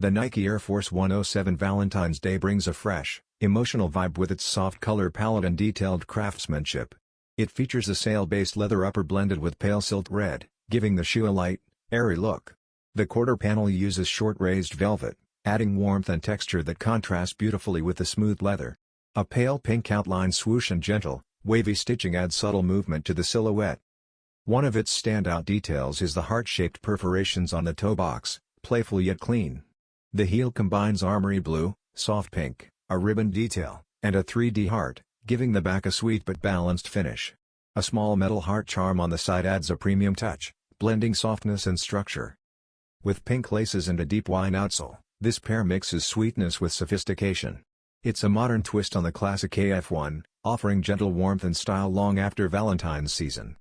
The Nike Air Force 107 Valentine's Day brings a fresh, emotional vibe with its soft color palette and detailed craftsmanship. It features a sail-based leather upper blended with pale silt red, giving the shoe a light, airy look. The quarter panel uses short raised velvet, adding warmth and texture that contrast beautifully with the smooth leather. A pale pink outline swoosh and gentle, wavy stitching add subtle movement to the silhouette. One of its standout details is the heart-shaped perforations on the toe box, playful yet clean. The heel combines armory blue, soft pink, a ribbon detail, and a 3D heart, giving the back a sweet but balanced finish. A small metal heart charm on the side adds a premium touch, blending softness and structure. With pink laces and a deep wine outsole, this pair mixes sweetness with sophistication. It's a modern twist on the classic AF1, offering gentle warmth and style long after Valentine's season.